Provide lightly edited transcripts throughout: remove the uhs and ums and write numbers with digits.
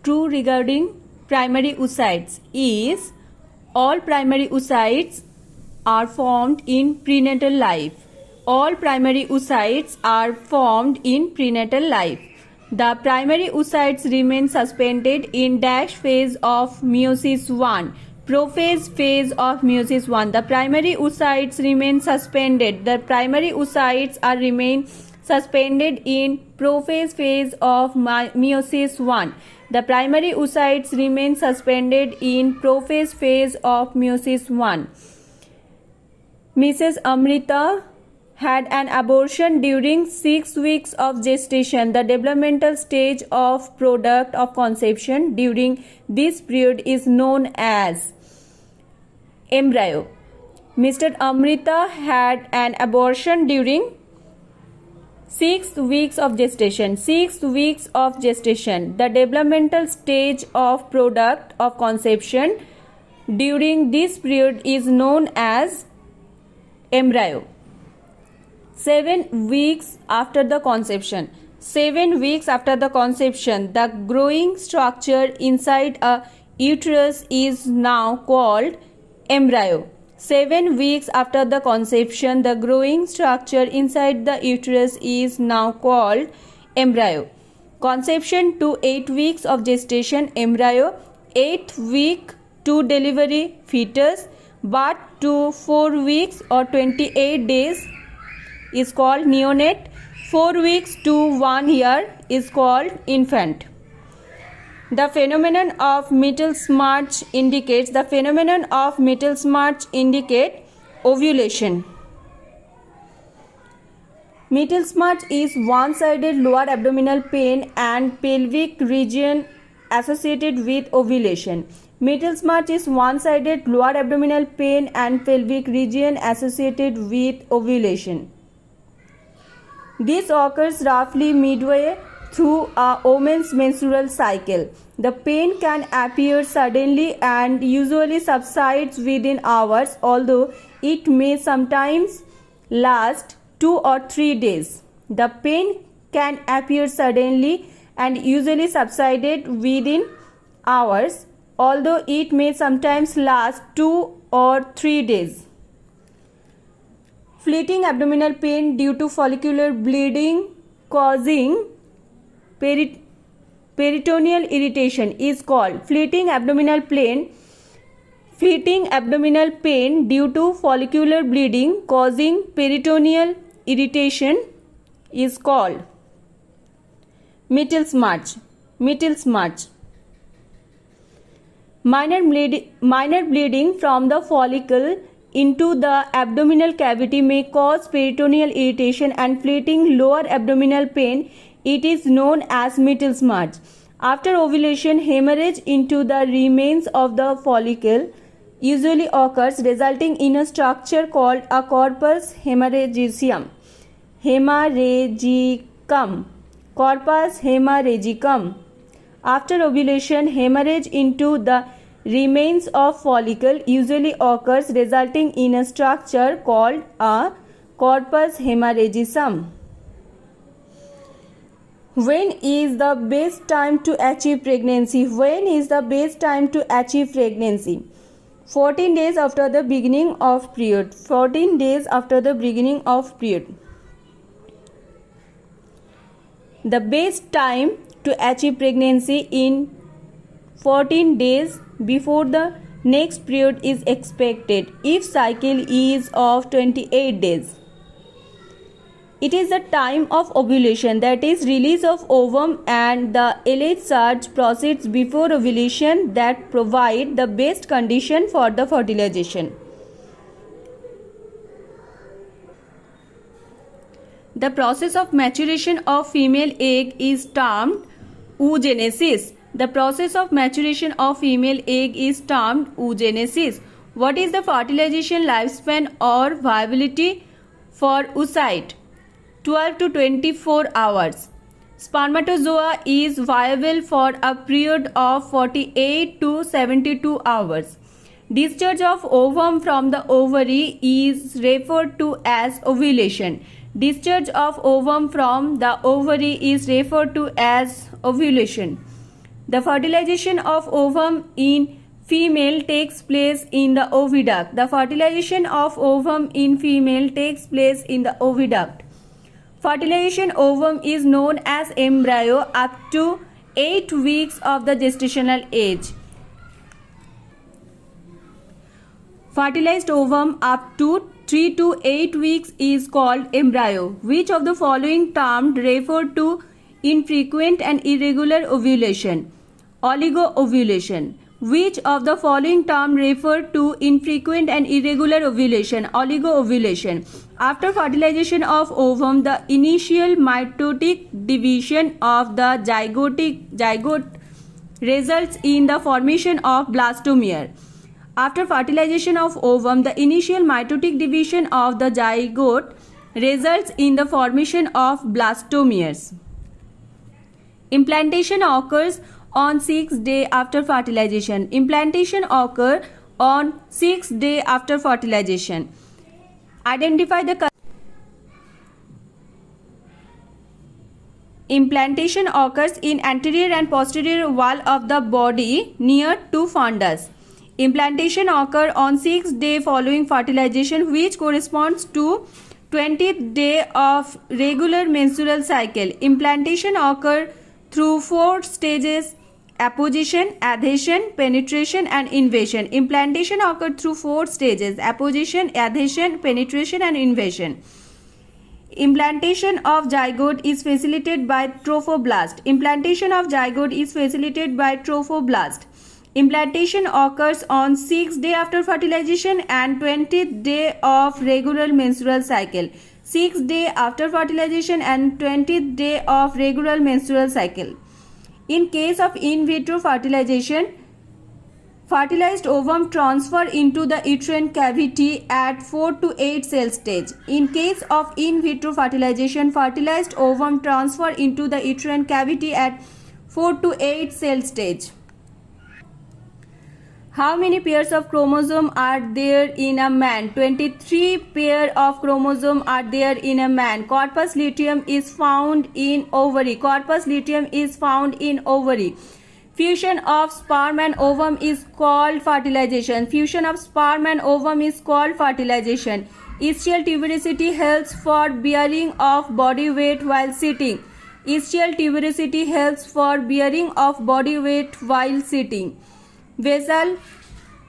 true regarding primary oocytes is all primary oocytes are formed in prenatal life. All primary oocytes are formed in prenatal life. The primary oocytes remain suspended in dash phase of meiosis 1. Prophase phase of meiosis 1. The primary oocytes remain suspended. The primary oocytes are remain suspended in prophase phase of meiosis 1. The primary oocytes remain suspended in prophase phase of meiosis 1. Mrs. Amrita had an abortion during 6 weeks of gestation. The developmental stage of product of conception during this period is known as embryo. Mr. Amrita had an abortion during 6 weeks of gestation. 6 weeks of gestation. The developmental stage of product of conception during this period is known as embryo. 7 weeks after the conception. 7 weeks after the conception, the growing structure inside a uterus is now called embryo. 7 weeks after the conception, the growing structure inside the uterus is now called embryo. Conception to 8 weeks of gestation, embryo. 8 week to delivery, fetus. Birth to 4 weeks or 28 days is called neonate. 4 weeks to 1 year is called infant. The phenomenon of Mittel's march indicates ovulation. Mittel's march is one-sided lower abdominal pain and pelvic region associated with ovulation. Mittel's march is one-sided lower abdominal pain and pelvic region associated with ovulation. This occurs roughly midway through a woman's menstrual cycle. The pain can appear suddenly and usually subsides within hours, although it may sometimes last 2 or 3 days. The pain can appear suddenly and usually subsided within hours, although it may sometimes last 2 or 3 days. Fleeting abdominal pain due to follicular bleeding causing peritoneal irritation is called fleeting abdominal pain. Fleeting abdominal pain due to follicular bleeding causing peritoneal irritation is called Mittel's march. Mittel's march. Minor bleeding from the follicle into the abdominal cavity may cause peritoneal irritation and fleeting lower abdominal pain. It is known as Mittel's march. After ovulation, hemorrhage into the remains of the follicle usually occurs, resulting in a structure called a corpus hemorrhagicum. Corpus hemorrhagicum. After ovulation, hemorrhage into the remains of follicle usually occurs, resulting in a structure called a corpus hemorrhagicum. When is the best time to achieve pregnancy? When is the best time to achieve pregnancy? 14 days after the beginning of period. 14 days after the beginning of period. The best time to achieve pregnancy in 14 days before the next period is expected if cycle is of 28 days. It is the time of ovulation, that is release of ovum, and the LH surge proceeds before ovulation that provide the best condition for the fertilization. The process of maturation of female egg is termed oogenesis. The process of maturation of female egg is termed oogenesis. What is the fertilization lifespan or viability for oocyte? 12 to 24 hours. Spermatozoa is viable for a period of 48 to 72 hours. Discharge of ovum from the ovary is referred to as ovulation. Discharge of ovum from the ovary is referred to as ovulation. The fertilization of ovum in female takes place in the oviduct. The fertilization of ovum in female takes place in the oviduct. Fertilization ovum is known as embryo up to 8 weeks of the gestational age. Fertilized ovum up to 3 to 8 weeks is called embryo. Which of the following terms refer to infrequent and irregular ovulation? Oligoovulation. Which of the following terms refer to infrequent and irregular ovulation? Oligoovulation. After fertilization of ovum, the initial mitotic division of the zygote results in the formation of blastomere. After fertilization of ovum, the initial mitotic division of the zygote results in the formation of blastomeres. Implantation occurs on 6th day after fertilization. Implantation occurs on 6th day after fertilization. Identify the implantation occurs in anterior and posterior wall of the body near to fundus. Implantation occurs on 6th day following fertilization, which corresponds to 20th day of regular menstrual cycle. Implantation occurs through 4 stages: apposition, adhesion, penetration and invasion. Implantation occurs through 4 stages: apposition, adhesion, penetration and invasion. Implantation of zygote is facilitated by trophoblast. Implantation of zygote is facilitated by trophoblast. Implantation occurs on 6th day after fertilization and 20th day of regular menstrual cycle. 6th day after fertilization and 20th day of regular menstrual cycle. In case of in vitro fertilization, fertilized ovum transfer into the uterine cavity at 4 to 8 cell stage. In case of in vitro fertilization, fertilized ovum transfer into the uterine cavity at 4 to 8 cell stage. How many pairs of chromosomes are there in a man? 23 pair of chromosomes are there in a man. Corpus luteum is found in ovary. Corpus luteum is found in ovary. Fusion of sperm and ovum is called fertilization. Fusion of sperm and ovum is called fertilization. Ischial tuberosity helps for bearing of body weight while sitting. Ischial tuberosity helps for bearing of body weight while sitting. Basal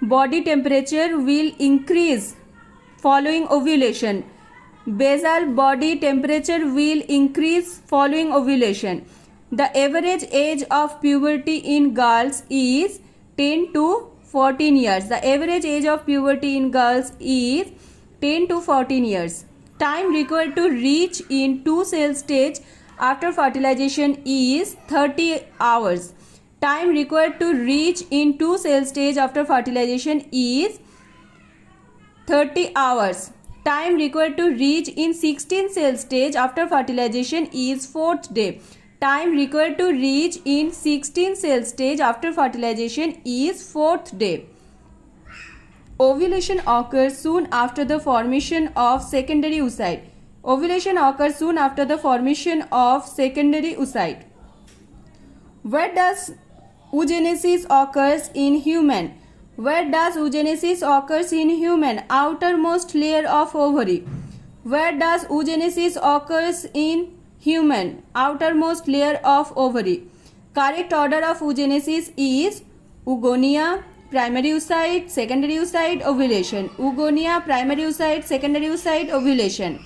body temperature will increase following ovulation. Basal body temperature will increase following ovulation. The average age of puberty in girls is 10 to 14 years. The average age of puberty in girls is 10 to 14 years. Time required to reach in 2 cell stage after fertilization is 30 hours. Time required to reach in 2 cell stage after fertilization is 30 hours. Time required to reach in 16 cell stage after fertilization is 4th day. Time required to reach in 16 cell stage after fertilization is 4th day. Ovulation occurs soon after the formation of secondary oocyte. Ovulation occurs soon after the formation of secondary oocyte. Where does oogenesis occurs in human? Where does oogenesis occurs in human? Outermost layer of ovary. Where does oogenesis occurs in human? Outermost layer of ovary. Correct order of oogenesis is oogonia, primary oocyte, secondary oocyte, ovulation. Oogonia, primary oocyte, secondary oocyte, ovulation.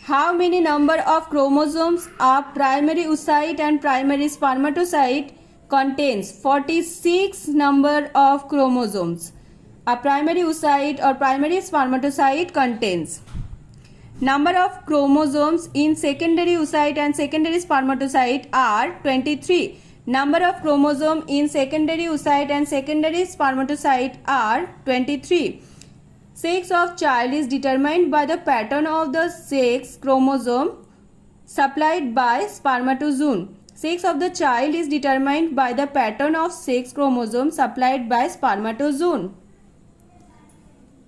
How many number of chromosomes are primary oocyte and primary spermatocyte contains? 46 number of chromosomes. A primary oocyte or primary spermatocyte contains. Number of chromosomes in secondary oocyte and secondary spermatocyte are 23. Number of chromosomes in secondary oocyte and secondary spermatocyte are 23. Sex of child is determined by the pattern of the sex chromosome supplied by spermatozoon. Sex of the child is determined by the pattern of sex chromosome supplied by spermatozoon.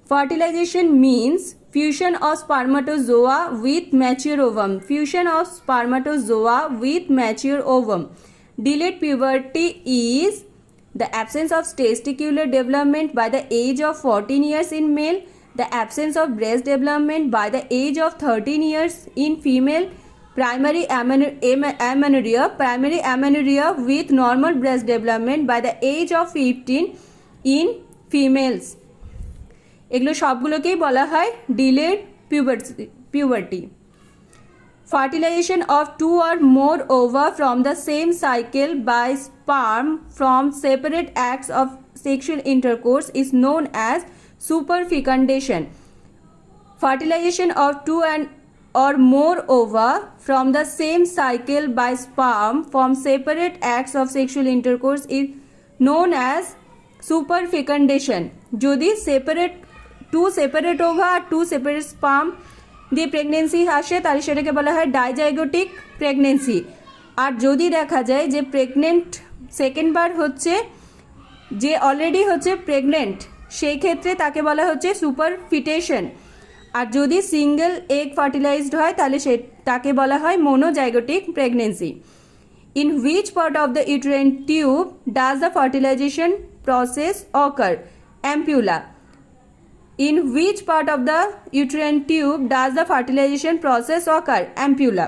Fertilization means fusion of spermatozoa with mature ovum. Fusion of spermatozoa with mature ovum. Delayed puberty is the absence of testicular development by the age of 14 years in male, the absence of breast development by the age of 13 years in female, primary amenorrhea with normal breast development by the age of 15 in females. এগুলো সবগুলোকেই বলা হয় delayed puberty. Fertilization of two or more ova from the same cycle by sperm from separate acts of sexual intercourse is known as superfecundation. Fertilization of two or more ova from the same cycle by sperm from separate acts of sexual intercourse is known as superfecundation. যদি two separate ova আর two separate sperm দিয়ে pregnancy আসে তাহলে সেটাকে বলা হয় dizygotic pregnancy. আর যদি দেখা যায় যে প্রেগনেন্ট সেকেন্ডবার হচ্ছে যে অলরেডি হচ্ছে প্রেগনেন্ট, সেই ক্ষেত্রে তাকে বলা হচ্ছে সুপারফিটেশন। আর যদি সিঙ্গেল এগ ফার্টিলাইজড হয় তাহলে তাকে বলা হয় monozygotic pregnancy. In which part of the uterine tube does the fertilization process occur? Ampulla. In which part of the uterine tube does the fertilization process occur? Ampulla.